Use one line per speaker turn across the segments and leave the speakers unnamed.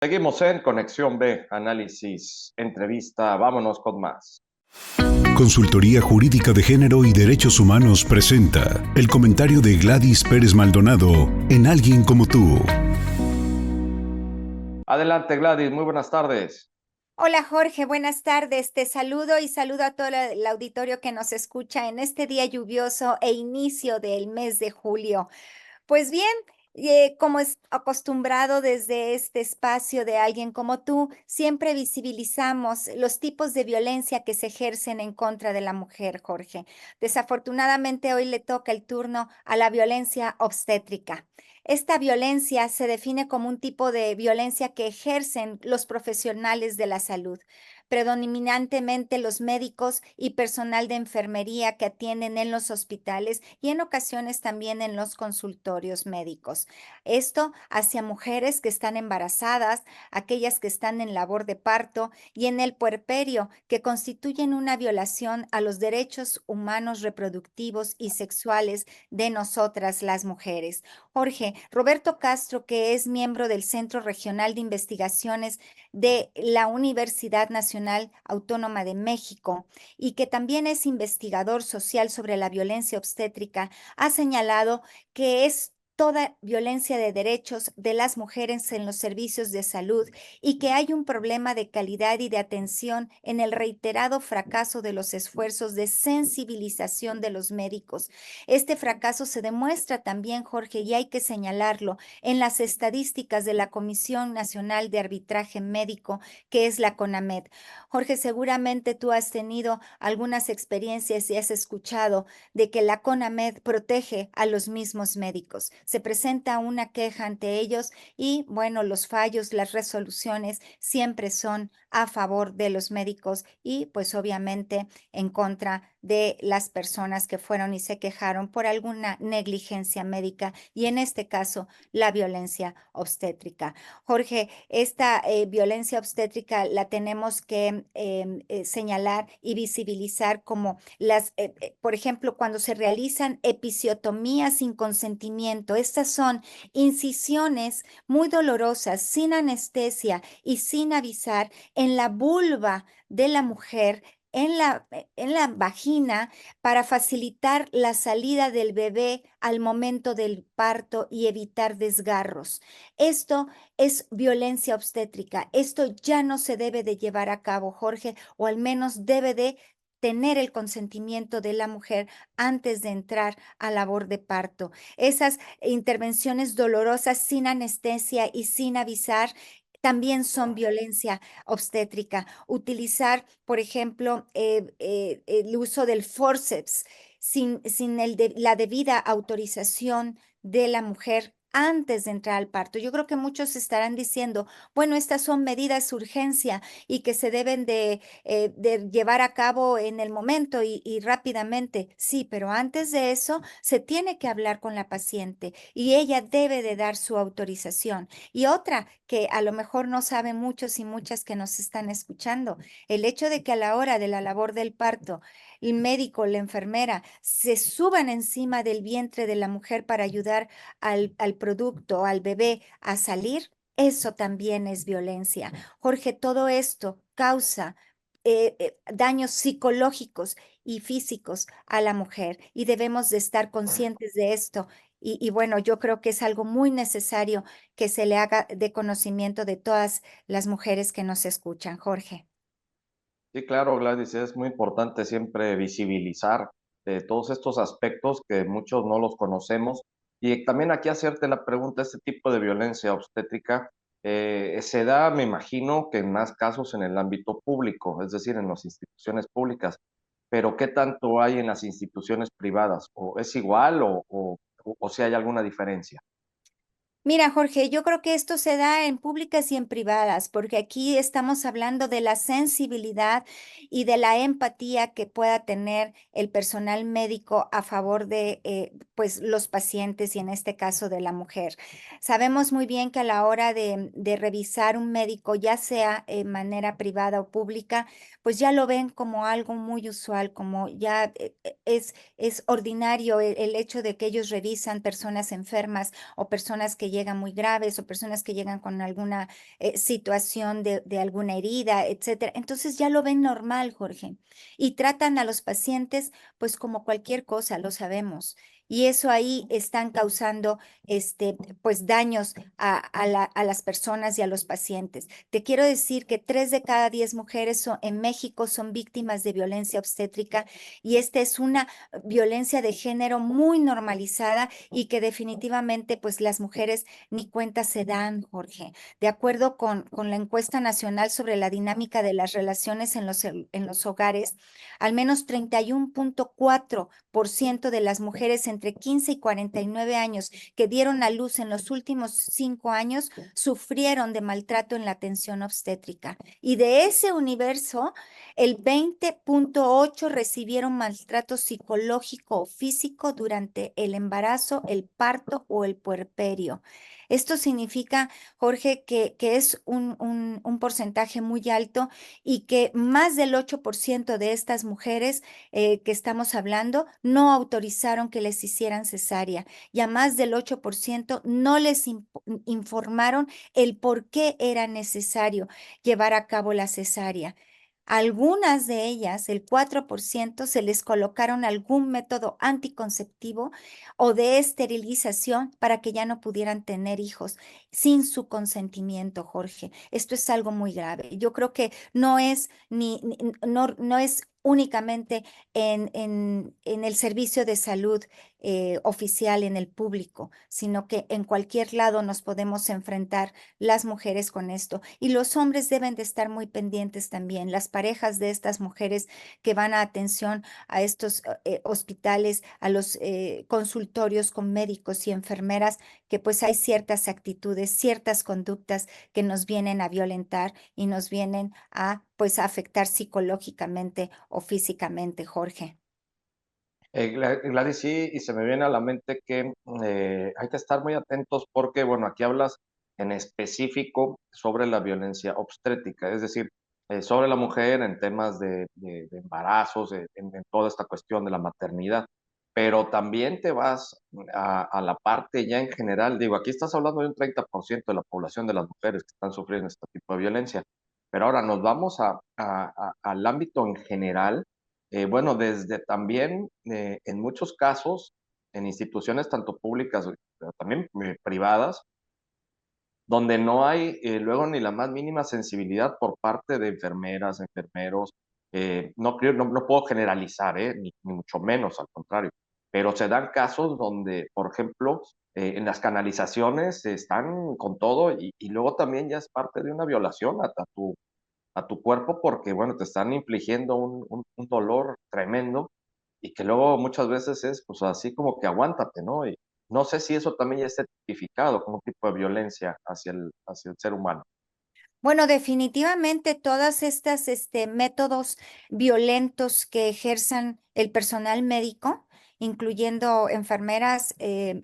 Seguimos en Conexión B, análisis, entrevista, vámonos con más.
Consultoría Jurídica de Género y Derechos Humanos presenta el comentario de Gladys Pérez Maldonado en Alguien como tú.
Adelante, Gladys, muy buenas tardes.
Hola Jorge, buenas tardes. Te saludo y saludo a todo el auditorio que nos escucha en este día lluvioso e inicio del mes de julio. Pues bien, como es acostumbrado desde este espacio de alguien como tú, siempre visibilizamos los tipos de violencia que se ejercen en contra de la mujer, Jorge. Desafortunadamente, hoy le toca el turno a la violencia obstétrica. Esta violencia se define como un tipo de violencia que ejercen los profesionales de la salud, predominantemente los médicos y personal de enfermería que atienden en los hospitales y en ocasiones también en los consultorios médicos. Esto hacia mujeres que están embarazadas, aquellas que están en labor de parto y en el puerperio, que constituyen una violación a los derechos humanos reproductivos y sexuales de nosotras las mujeres. Jorge, Roberto Castro, que es miembro del Centro Regional de Investigaciones de la Universidad Nacional Autónoma de México y que también es investigador social sobre la violencia obstétrica, ha señalado que es toda violencia de derechos de las mujeres en los servicios de salud y que hay un problema de calidad y de atención en el reiterado fracaso de los esfuerzos de sensibilización de los médicos. Este fracaso se demuestra también, Jorge, y hay que señalarlo, en las estadísticas de la Comisión Nacional de Arbitraje Médico, que es la CONAMED. Jorge, seguramente tú has tenido algunas experiencias y has escuchado de que la CONAMED protege a los mismos médicos. Se presenta una queja ante ellos y, bueno, los fallos, las resoluciones siempre son a favor de los médicos y, pues, obviamente en contra de las personas que fueron y se quejaron por alguna negligencia médica y, en este caso, la violencia obstétrica. Jorge, esta violencia obstétrica la tenemos que señalar y visibilizar como por ejemplo, cuando se realizan episiotomías sin consentimiento. Estas son incisiones muy dolorosas, sin anestesia y sin avisar en la vulva de la mujer, en la vagina, para facilitar la salida del bebé al momento del parto y evitar desgarros. Esto es violencia obstétrica. Esto ya no se debe de llevar a cabo, Jorge, o al menos debe de tener el consentimiento de la mujer antes de entrar a labor de parto. Esas intervenciones dolorosas sin anestesia y sin avisar también son violencia obstétrica. Utilizar, por ejemplo, el uso del forceps sin la debida autorización de la mujer antes de entrar al parto. Yo creo que muchos estarán diciendo, bueno, estas son medidas de urgencia y que se deben de llevar a cabo en el momento y rápidamente. Sí, pero antes de eso se tiene que hablar con la paciente y ella debe de dar su autorización. Y otra que a lo mejor no saben muchos y muchas que nos están escuchando, el hecho de que a la hora de la labor del parto, el médico, la enfermera, se suban encima del vientre de la mujer para ayudar al producto, al bebé a salir, eso también es violencia. Jorge, todo esto causa daños psicológicos y físicos a la mujer y debemos de estar conscientes de esto. Y bueno, yo creo que es algo muy necesario que se le haga de conocimiento de todas las mujeres que nos escuchan, Jorge.
Sí, claro, Gladys, es muy importante siempre visibilizar todos estos aspectos que muchos no los conocemos. Y también aquí hacerte la pregunta, este tipo de violencia obstétrica se da, me imagino, que en más casos en el ámbito público, es decir, en las instituciones públicas, pero ¿qué tanto hay en las instituciones privadas? ¿O es igual o si hay alguna diferencia?
Mira, Jorge, yo creo que esto se da en públicas y en privadas, porque aquí estamos hablando de la sensibilidad y de la empatía que pueda tener el personal médico a favor de, pues, los pacientes y en este caso de la mujer. Sabemos muy bien que a la hora de revisar un médico, ya sea en manera privada o pública, pues ya lo ven como algo muy usual, como ya es ordinario el hecho de que ellos revisan personas enfermas o personas que que llegan muy graves o personas que llegan con alguna situación de alguna herida, etcétera. Entonces ya lo ven normal, Jorge, y tratan a los pacientes pues como cualquier cosa, lo sabemos. Y eso ahí están causando pues daños a las personas y a los pacientes. Te quiero decir que 3 de cada 10 mujeres en México son víctimas de violencia obstétrica y esta es una violencia de género muy normalizada y que definitivamente pues las mujeres ni cuenta se dan, Jorge. De acuerdo con la encuesta nacional sobre la dinámica de las relaciones en los hogares, al menos 31.4% de las mujeres entre 15 y 49 años que dieron a luz en los últimos 5 años sufrieron de maltrato en la atención obstétrica. Y de ese universo, el 20.8 recibieron maltrato psicológico o físico durante el embarazo, el parto o el puerperio. Esto significa, Jorge, que es un porcentaje muy alto y que más del 8% de estas mujeres que estamos hablando no autorizaron que les hicieran cesárea y a más del 8% no les informaron el por qué era necesario llevar a cabo la cesárea. Algunas de ellas, el 4%, se les colocaron algún método anticonceptivo o de esterilización para que ya no pudieran tener hijos sin su consentimiento, Jorge. Esto es algo muy grave. Yo creo que no es no es únicamente en el servicio de salud oficial, en el público, sino que en cualquier lado nos podemos enfrentar las mujeres con esto. Y los hombres deben de estar muy pendientes también. Las parejas de estas mujeres que van a atención a estos hospitales, a los consultorios con médicos y enfermeras, que pues hay ciertas actitudes, ciertas conductas que nos vienen a violentar y nos vienen a pues a afectar psicológicamente o físicamente, Jorge.
Gladys, sí, y se me viene a la mente que hay que estar muy atentos porque, bueno, aquí hablas en específico sobre la violencia obstétrica, es decir, sobre la mujer en temas de embarazos, en toda esta cuestión de la maternidad, pero también te vas a la parte ya en general, digo, aquí estás hablando de un 30% de la población de las mujeres que están sufriendo este tipo de violencia, pero ahora nos vamos al ámbito en general. Bueno, desde también, en muchos casos, en instituciones tanto públicas, pero también privadas, donde no hay luego ni la más mínima sensibilidad por parte de enfermeras, enfermeros. No puedo generalizar, ni mucho menos, al contrario, pero se dan casos donde, por ejemplo, en las canalizaciones están con todo y luego también ya es parte de una violación a tu cuerpo porque, bueno, te están infligiendo un dolor tremendo y que luego muchas veces es, pues así como que aguántate, ¿no? Y no sé si eso también ya está tipificado como un tipo de violencia hacia el ser humano.
Bueno, definitivamente todas estas métodos violentos que ejerzan el personal médico, incluyendo enfermeras,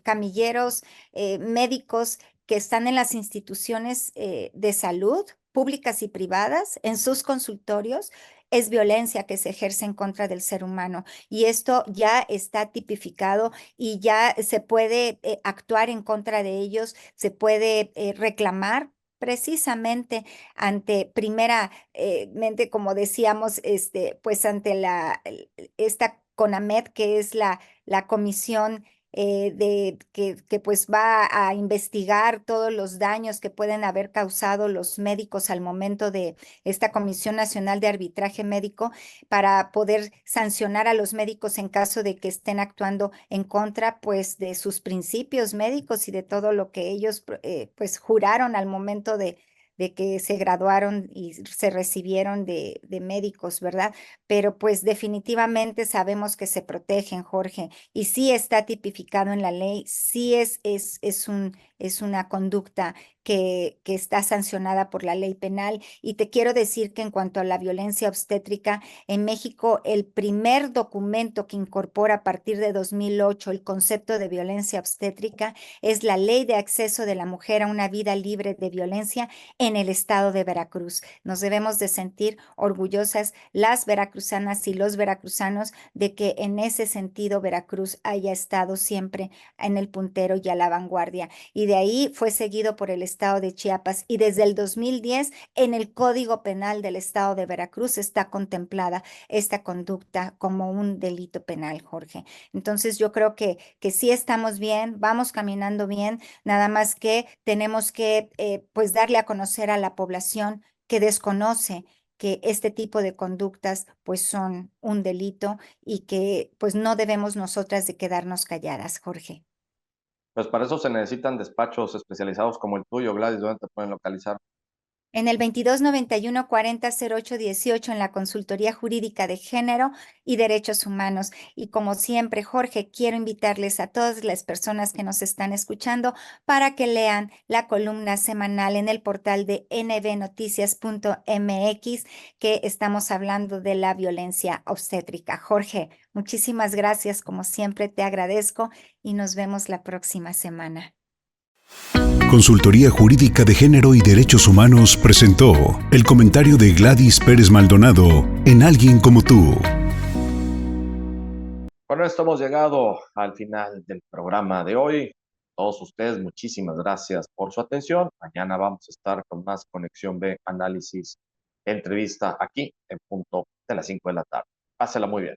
camilleros, médicos que están en las instituciones de salud, públicas y privadas, en sus consultorios, es violencia que se ejerce en contra del ser humano. Y esto ya está tipificado y ya se puede actuar en contra de ellos, se puede reclamar precisamente ante primeramente, como decíamos, pues ante esta CONAMED, que es la comisión que pues va a investigar todos los daños que pueden haber causado los médicos al momento de esta Comisión Nacional de Arbitraje Médico para poder sancionar a los médicos en caso de que estén actuando en contra pues de sus principios médicos y de todo lo que ellos pues juraron al momento de que se graduaron y se recibieron de médicos, ¿verdad? Pero pues definitivamente sabemos que se protegen, Jorge, y sí está tipificado en la ley, sí es una conducta que está sancionada por la ley penal. Y te quiero decir que en cuanto a la violencia obstétrica, en México el primer documento que incorpora a partir de 2008 el concepto de violencia obstétrica es la Ley de Acceso de la Mujer a una Vida Libre de Violencia en el estado de Veracruz. Nos debemos de sentir orgullosas las veracruzanas y los veracruzanos de que en ese sentido Veracruz haya estado siempre en el puntero y a la vanguardia. Y y de ahí fue seguido por el estado de Chiapas y desde el 2010 en el Código Penal del estado de Veracruz está contemplada esta conducta como un delito penal, Jorge. Entonces yo creo que sí estamos bien, vamos caminando bien, nada más que tenemos que pues darle a conocer a la población que desconoce que este tipo de conductas pues son un delito y que pues no debemos nosotras de quedarnos calladas, Jorge.
Pues para eso se necesitan despachos especializados como el tuyo, Gladys, ¿dónde te pueden localizar?
En el 2291-400818 en la Consultoría Jurídica de Género y Derechos Humanos. Y como siempre, Jorge, quiero invitarles a todas las personas que nos están escuchando para que lean la columna semanal en el portal de nbnoticias.mx que estamos hablando de la violencia obstétrica. Jorge, muchísimas gracias. Como siempre, te agradezco y nos vemos la próxima semana.
Consultoría Jurídica de Género y Derechos Humanos presentó el comentario de Gladys Pérez Maldonado en Alguien como tú.
Bueno, esto hemos llegado al final del programa de hoy. Todos ustedes, muchísimas gracias por su atención. Mañana vamos a estar con más Conexión B, análisis, entrevista aquí en punto de las 5 de la tarde. Pásela muy bien.